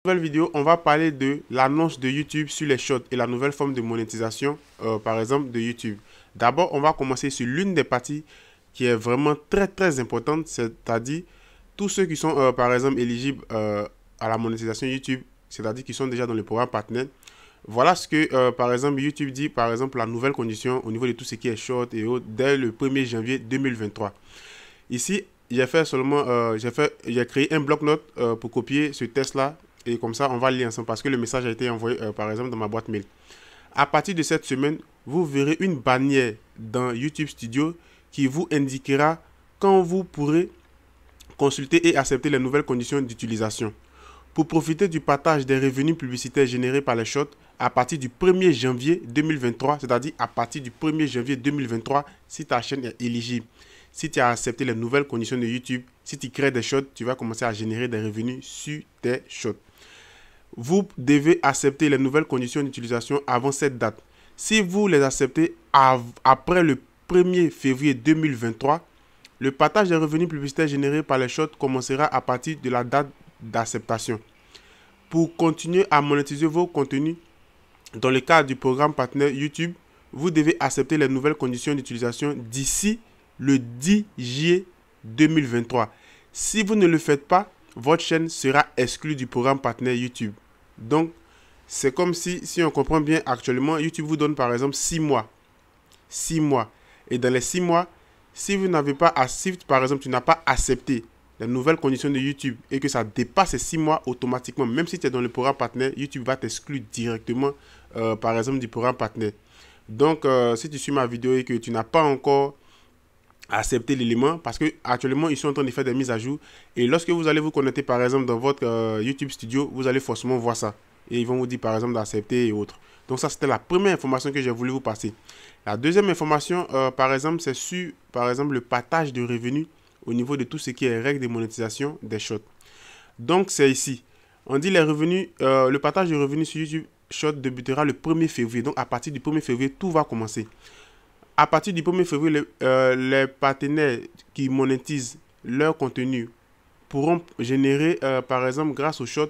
Nouvelle vidéo, on va parler de l'annonce de YouTube sur les shorts et la nouvelle forme de monétisation, par exemple, de YouTube. D'abord, on va commencer sur l'une des parties qui est vraiment très importante, c'est-à-dire tous ceux qui sont, par exemple, éligibles à la monétisation YouTube, c'est-à-dire qui sont déjà dans le programme partenaire. Voilà ce que, par exemple, YouTube dit, par exemple, la nouvelle condition au niveau de tout ce qui est short et autres, dès le 1er janvier 2023. Ici, j'ai fait seulement, j'ai créé un bloc-notes pour copier ce test-là. Et comme ça, on va lire ensemble parce que le message a été envoyé, par exemple, dans ma boîte mail. À partir de cette semaine, vous verrez une bannière dans YouTube Studio qui vous indiquera quand vous pourrez consulter et accepter les nouvelles conditions d'utilisation. Pour profiter du partage des revenus publicitaires générés par les shorts à partir du 1er janvier 2023, c'est-à-dire à partir du 1er janvier 2023, si ta chaîne est éligible, si tu as accepté les nouvelles conditions de YouTube, si tu crées des shorts, tu vas commencer à générer des revenus sur tes shorts. Vous devez accepter les nouvelles conditions d'utilisation avant cette date. Si vous les acceptez après le 1er février 2023, le partage des revenus publicitaires générés par les shorts commencera à partir de la date d'acceptation. Pour continuer à monétiser vos contenus dans le cadre du programme partenaire YouTube, vous devez accepter les nouvelles conditions d'utilisation d'ici le 10 juillet 2023. Si vous ne le faites pas, votre chaîne sera exclue du programme partenaire YouTube. Donc, c'est comme si on comprend bien actuellement, YouTube vous donne par exemple 6 mois. 6 mois. Et dans les 6 mois, si vous n'avez pas, par exemple, tu n'as pas accepté les nouvelles conditions de YouTube et que ça dépasse ces 6 mois automatiquement, même si tu es dans le programme partenaire, YouTube va t'exclure directement, par exemple, du programme partenaire. Donc, si tu suis ma vidéo et que tu n'as pas encore accepter l'élément parce que actuellement ils sont en train de faire des mises à jour et lorsque vous allez vous connecter par exemple dans votre YouTube Studio, vous allez forcément voir ça et ils vont vous dire par exemple d'accepter et autres. Donc ça c'était la première information que j'ai voulu vous passer. La deuxième information par exemple c'est sur par exemple le partage de revenus au niveau de tout ce qui est règles de monétisation des shorts. Donc c'est ici. On dit les revenus, le partage de revenus sur YouTube Short débutera le 1er février. Donc à partir du 1er février, tout va commencer. À partir du 1er février, les partenaires qui monétisent leur contenu pourront générer, par exemple, grâce aux shorts,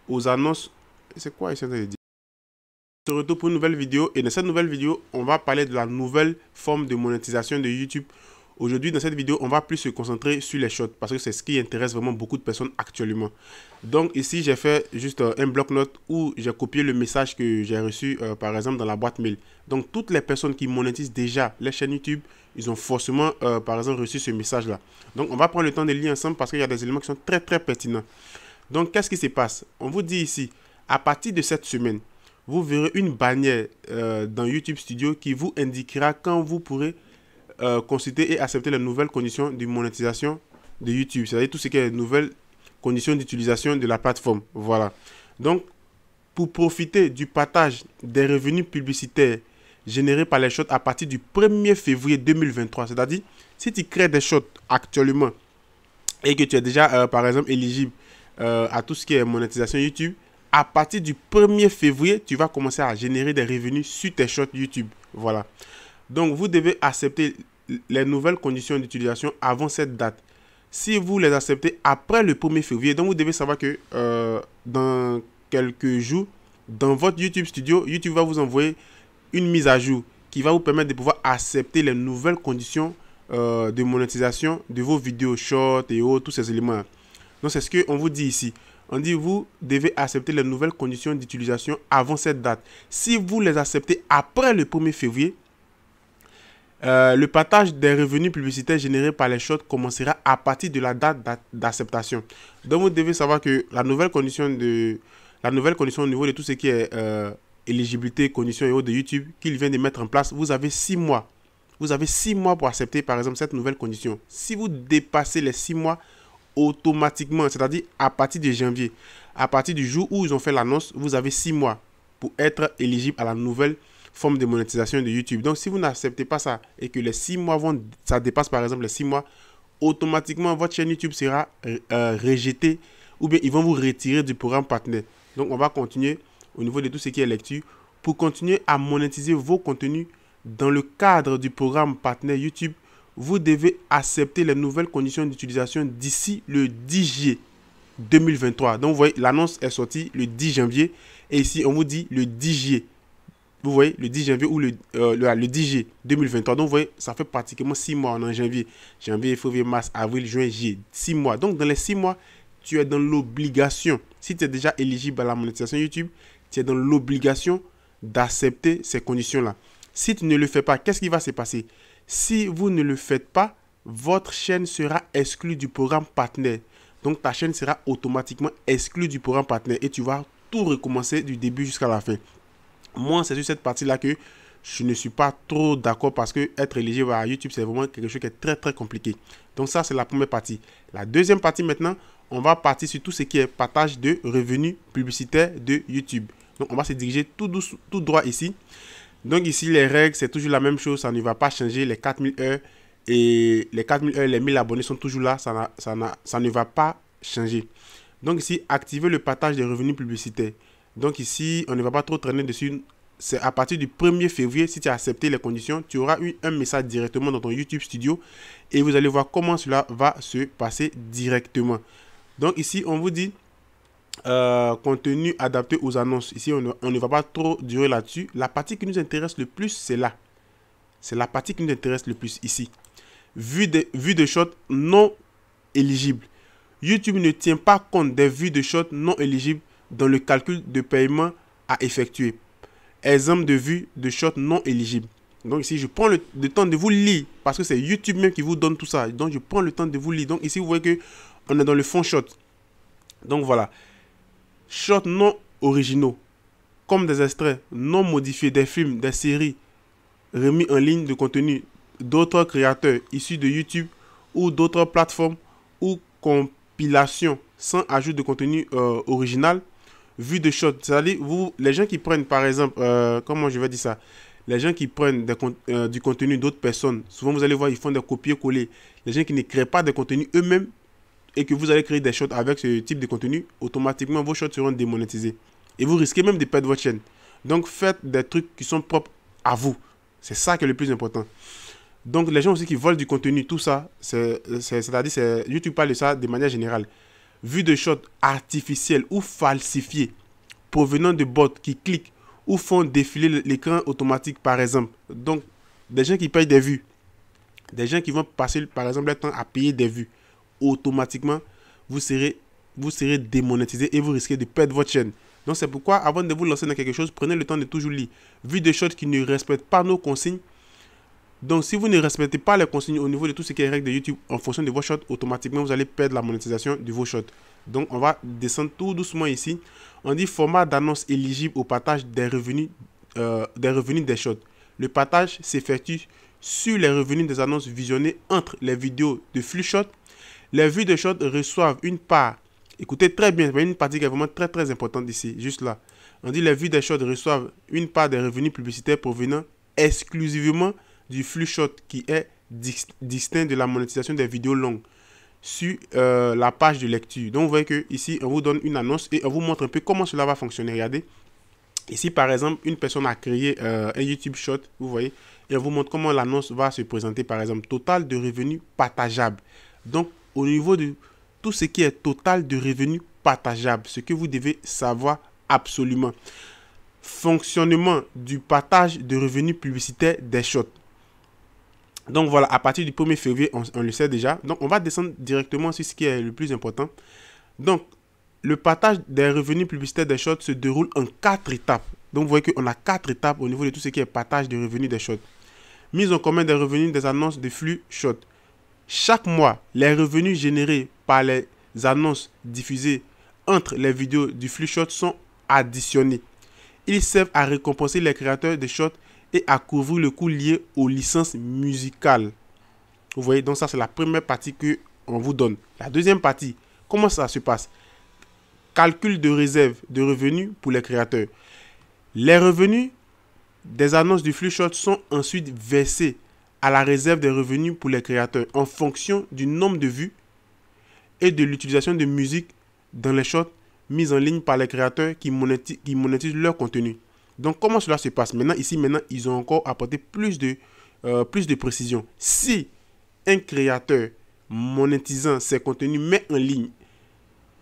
aux annonces. C'est quoi ils de dire? On se retrouve pour une nouvelle vidéo. Et dans cette nouvelle vidéo, on va parler de la nouvelle forme de monétisation de YouTube. Aujourd'hui, dans cette vidéo, on va plus se concentrer sur les shorts parce que c'est ce qui intéresse vraiment beaucoup de personnes actuellement. Donc ici, j'ai fait juste un bloc-notes où j'ai copié le message que j'ai reçu, par exemple, dans la boîte mail. Donc toutes les personnes qui monétisent déjà les chaînes YouTube, ils ont forcément, par exemple, reçu ce message-là. Donc on va prendre le temps de lire ensemble parce qu'il y a des éléments qui sont très pertinents. Donc qu'est-ce qui se passe? On vous dit ici, à partir de cette semaine, vous verrez une bannière dans YouTube Studio qui vous indiquera quand vous pourrez consulter et accepter les nouvelles conditions de monétisation de YouTube. C'est-à-dire tout ce qui est nouvelles conditions d'utilisation de la plateforme. Voilà. Donc, pour profiter du partage des revenus publicitaires générés par les shorts à partir du 1er février 2023, c'est-à-dire si tu crées des shorts actuellement et que tu es déjà, par exemple, éligible à tout ce qui est monétisation YouTube, à partir du 1er février, tu vas commencer à générer des revenus sur tes shorts YouTube. Voilà. Donc, vous devez accepter les nouvelles conditions d'utilisation avant cette date. Si vous les acceptez après le 1er février, donc vous devez savoir que dans quelques jours, dans votre YouTube Studio, YouTube va vous envoyer une mise à jour qui va vous permettre de pouvoir accepter les nouvelles conditions de monétisation de vos vidéos short et autres, tous ces éléments. Donc, c'est ce qu'on vous dit ici. On dit vous devez accepter les nouvelles conditions d'utilisation avant cette date. Si vous les acceptez après le 1er février, le partage des revenus publicitaires générés par les shorts commencera à partir de la date d'acceptation. Donc, vous devez savoir que la nouvelle condition au niveau de tout ce qui est éligibilité, conditions et autres de YouTube qu'il vient de mettre en place, vous avez 6 mois. Vous avez 6 mois pour accepter, par exemple, cette nouvelle condition. Si vous dépassez les 6 mois, automatiquement, c'est-à-dire à partir de janvier, à partir du jour où ils ont fait l'annonce, vous avez 6 mois pour être éligible à la nouvelle forme de monétisation de YouTube. Donc, si vous n'acceptez pas ça et que les 6 mois ça dépasse par exemple les 6 mois, automatiquement, votre chaîne YouTube sera rejetée ou bien ils vont vous retirer du programme partenaire. Donc, on va continuer au niveau de tout ce qui est lecture pour continuer à monétiser vos contenus dans le cadre du programme partenaire YouTube. Vous devez accepter les nouvelles conditions d'utilisation d'ici le 10 juillet. 2023. Donc, vous voyez, l'annonce est sortie le 10 janvier. Et ici, on vous dit le 10 juillet. Vous voyez, le 10 janvier ou le 10 juillet 2023. Donc, vous voyez, ça fait pratiquement 6 mois. On est en janvier. Janvier, février, mars, avril, juin, juillet. 6 mois. Donc, dans les 6 mois, tu es dans l'obligation. Si tu es déjà éligible à la monétisation YouTube, tu es dans l'obligation d'accepter ces conditions-là. Si tu ne le fais pas, qu'est-ce qui va se passer? Si vous ne le faites pas, votre chaîne sera exclue du programme partenaire. Donc, ta chaîne sera automatiquement exclue du programme partenaire et tu vas tout recommencer du début jusqu'à la fin. Moi, c'est sur cette partie-là que je ne suis pas trop d'accord parce que être éligible à YouTube, c'est vraiment quelque chose qui est très, très compliqué. Donc, ça, c'est la première partie. La deuxième partie, maintenant, on va partir sur tout ce qui est partage de revenus publicitaires de YouTube. Donc, on va se diriger tout droit ici. Donc, ici, les règles, c'est toujours la même chose. Ça ne va pas changer. Les 4000 heures et les 4000 heures, les 1000 abonnés sont toujours là. Ça ne va pas changer. Donc, ici, activer le partage des revenus publicitaires. Donc, ici, on ne va pas trop traîner dessus. C'est à partir du 1er février, si tu as accepté les conditions, tu auras eu un message directement dans ton YouTube Studio et vous allez voir comment cela va se passer directement. Donc, ici, on vous dit contenu adapté aux annonces. Ici, on ne va pas trop durer là-dessus. La partie qui nous intéresse le plus, c'est là. C'est la partie qui nous intéresse le plus ici. Vue de shot non éligibles. YouTube ne tient pas compte des vues de shot non éligibles dans le calcul de paiement à effectuer. Exemple de vues de shot non éligibles. Donc ici, je prends le temps de vous lire parce que c'est YouTube même qui vous donne tout ça. Donc, je prends le temps de vous lire. Donc ici, vous voyez que on est dans le fond shot. Donc voilà. Shot non originaux, comme des extraits non modifiés des films, des séries remis en ligne de contenu d'autres créateurs issus de YouTube ou d'autres plateformes ou compilations sans ajout de contenu original. Vue de shot, c'est-à-dire les gens qui prennent par exemple, comment je vais dire ça, les gens qui prennent du contenu d'autres personnes, souvent vous allez voir, ils font des copier-coller. Les gens qui ne créent pas de contenu eux-mêmes et que vous allez créer des shots avec ce type de contenu, automatiquement vos shots seront démonétisés. Et vous risquez même de perdre votre chaîne. Donc faites des trucs qui sont propres à vous. C'est ça qui est le plus important. Donc les gens aussi qui volent du contenu, tout ça, c'est-à-dire YouTube parle de ça de manière générale. Vue de shots artificiels ou falsifiés provenant de bots qui cliquent ou font défiler l'écran automatique par exemple. Donc des gens qui payent des vues, des gens qui vont passer par exemple leur temps à payer des vues, automatiquement vous serez démonétisé et vous risquez de perdre votre chaîne. Donc c'est pourquoi avant de vous lancer dans quelque chose, prenez le temps de toujours lire. Vue de shot qui ne respectent pas nos consignes. Donc si vous ne respectez pas les consignes au niveau de tout ce qui est règles de YouTube en fonction de vos shots, automatiquement vous allez perdre la monétisation de vos shots. Donc on va descendre tout doucement ici. On dit format d'annonce éligible au partage des revenus des shots. Le partage s'effectue sur les revenus des annonces visionnées entre les vidéos de flux shot. Les vues de shot reçoivent une part. Écoutez très bien, c'est une partie qui est vraiment très très importante ici, juste là. On dit les vues des shot reçoivent une part des revenus publicitaires provenant exclusivement du flux shot qui est distinct de la monétisation des vidéos longues sur la page de lecture. Donc vous voyez que ici on vous donne une annonce et on vous montre un peu comment cela va fonctionner. Regardez. Ici par exemple une personne a créé un YouTube shot, vous voyez, et on vous montre comment l'annonce va se présenter. Par exemple, total de revenus partageables. Donc au niveau de tout ce qui est total de revenus partageables, ce que vous devez savoir absolument. Fonctionnement du partage de revenus publicitaires des shots. Donc voilà, à partir du 1er février, on le sait déjà. Donc on va descendre directement sur ce qui est le plus important. Donc le partage des revenus publicitaires des shots se déroule en 4 étapes. Donc vous voyez qu'on a 4 étapes au niveau de tout ce qui est partage de revenus des shots. Mise en commun des revenus des annonces de flux shots. Chaque mois, les revenus générés par les annonces diffusées entre les vidéos du flux shot sont additionnés. Ils servent à récompenser les créateurs de shots et à couvrir le coût lié aux licences musicales. Vous voyez, donc ça c'est la première partie qu'on vous donne. La deuxième partie, comment ça se passe? Calcul de réserve de revenus pour les créateurs. Les revenus des annonces du flux shot sont ensuite versés à la réserve des revenus pour les créateurs en fonction du nombre de vues et de l'utilisation de musique dans les shots mis en ligne par les créateurs qui monétisent leur contenu. Donc, comment cela se passe? Maintenant, ils ont encore apporté plus de précision. Si un créateur monétisant ses contenus met en ligne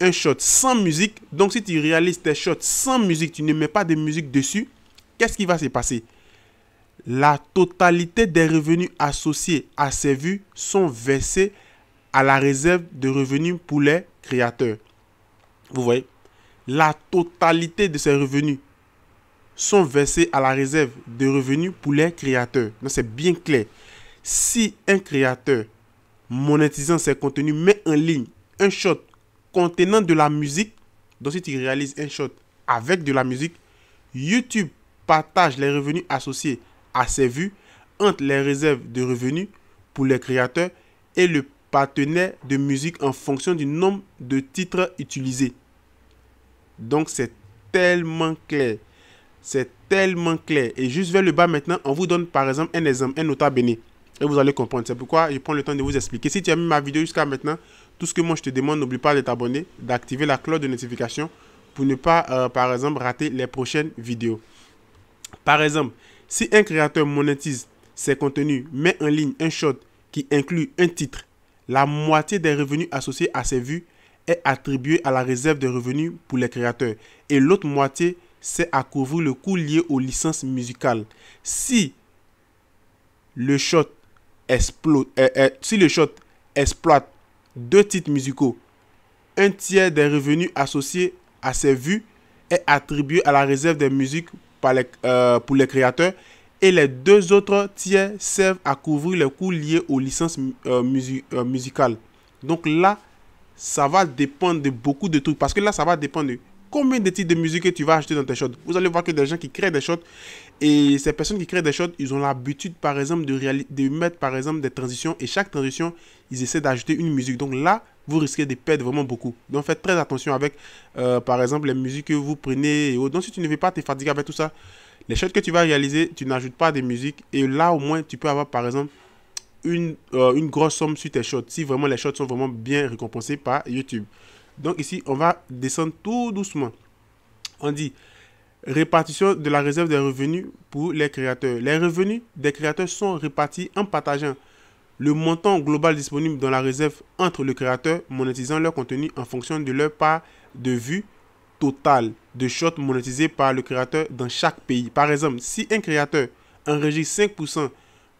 un shot sans musique, donc si tu réalises tes shots sans musique, tu ne mets pas de musique dessus, qu'est-ce qui va se passer? La totalité des revenus associés à ces vues sont versés à la réserve de revenus pour les créateurs. Vous voyez? La totalité de ces revenus sont versés à la réserve de revenus pour les créateurs. Donc c'est bien clair. Si un créateur monétisant ses contenus met en ligne un shot contenant de la musique, donc si tu réalises un shot avec de la musique, YouTube partage les revenus associés à ses vues entre les réserves de revenus pour les créateurs et le partenaire de musique en fonction du nombre de titres utilisés. Donc c'est tellement clair. C'est tellement clair. Et juste vers le bas maintenant, on vous donne par exemple un exemple, un nota bene. Et vous allez comprendre. C'est pourquoi je prends le temps de vous expliquer. Si tu as mis ma vidéo jusqu'à maintenant, tout ce que moi je te demande, n'oublie pas de t'abonner, d'activer la cloche de notification pour ne pas, par exemple, rater les prochaines vidéos. Par exemple, si un créateur monétise ses contenus, met en ligne un shot qui inclut un titre, la moitié des revenus associés à ses vues est attribuée à la réserve de revenus pour les créateurs. Et l'autre moitié, c'est à couvrir le coût lié aux licences musicales. Si le shot exploite deux titres musicaux, un tiers des revenus associés à ces vues est attribué à la réserve des musiques pour les créateurs et les deux autres tiers servent à couvrir les coûts liés aux licences musicales. Donc là, ça va dépendre de beaucoup de trucs parce que là, ça va dépendre de combien de titres de musique que tu vas acheter dans tes shots. Vous allez voir que des gens qui créent des shots et ces personnes qui créent des shots, ils ont l'habitude par exemple de mettre par exemple des transitions et chaque transition, ils essaient d'ajouter une musique. Donc là, vous risquez de perdre vraiment beaucoup. Donc faites très attention avec par exemple les musiques que vous prenez et autres. Donc si tu ne veux pas te fatiguer avec tout ça, les shots que tu vas réaliser, tu n'ajoutes pas de musique et là au moins tu peux avoir par exemple une grosse somme sur tes shots si vraiment les shots sont vraiment bien récompensés par YouTube. Donc ici, on va descendre tout doucement. On dit répartition de la réserve des revenus pour les créateurs. Les revenus des créateurs sont répartis en partageant le montant global disponible dans la réserve entre le créateur monétisant leur contenu en fonction de leur part de vue totale de shots monétisés par le créateur dans chaque pays. Par exemple, si un créateur enregistre 5%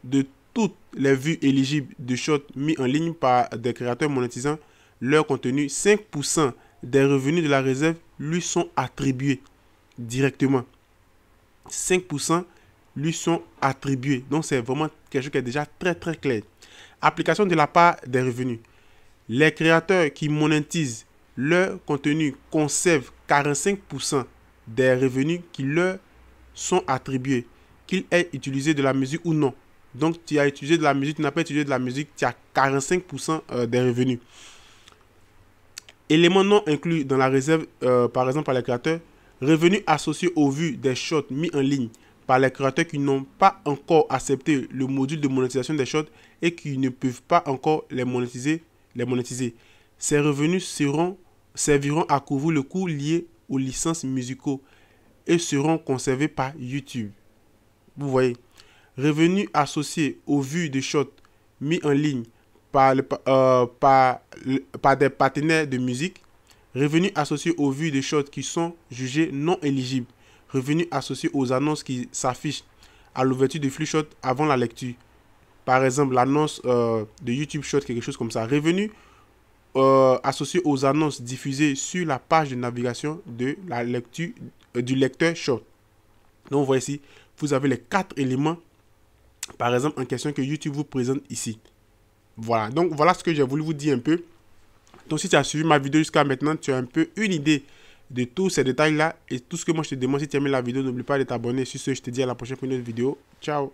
de toutes les vues éligibles de shots mis en ligne par des créateurs monétisant leur contenu, 5% des revenus de la réserve lui sont attribués directement. 5% lui sont attribués. Donc, c'est vraiment quelque chose qui est déjà très, très clair. Application de la part des revenus. Les créateurs qui monétisent leur contenu conservent 45% des revenus qui leur sont attribués, qu'ils aient utilisé de la musique ou non. Donc, tu as utilisé de la musique, tu n'as pas utilisé de la musique, tu as 45% des revenus. Éléments non inclus dans la réserve, par exemple par les créateurs, revenus associés aux vues des shots mis en ligne par les créateurs qui n'ont pas encore accepté le module de monétisation des shots et qui ne peuvent pas encore les monétiser. Ces revenus serviront à couvrir le coût lié aux licences musicaux et seront conservés par YouTube. Vous voyez, revenus associés aux vues de shots mis en ligne par des partenaires de musique, revenus associés aux vues de shots qui sont jugés non éligibles, revenus associés aux annonces qui s'affichent à l'ouverture de flux shot avant la lecture. Par exemple, l'annonce de YouTube Short, quelque chose comme ça. Revenus associés aux annonces diffusées sur la page de navigation de la lecture du lecteur short. Donc, vous voyez ici, vous avez les 4 éléments, par exemple, en question que YouTube vous présente ici. Voilà, donc voilà ce que j'ai voulu vous dire un peu. Donc si tu as suivi ma vidéo jusqu'à maintenant, tu as un peu une idée de tous ces détails là et tout ce que moi je te demande. Si tu as aimé la vidéo, n'oublie pas de t'abonner. Sur ce, je te dis à la prochaine pour une autre vidéo. Ciao.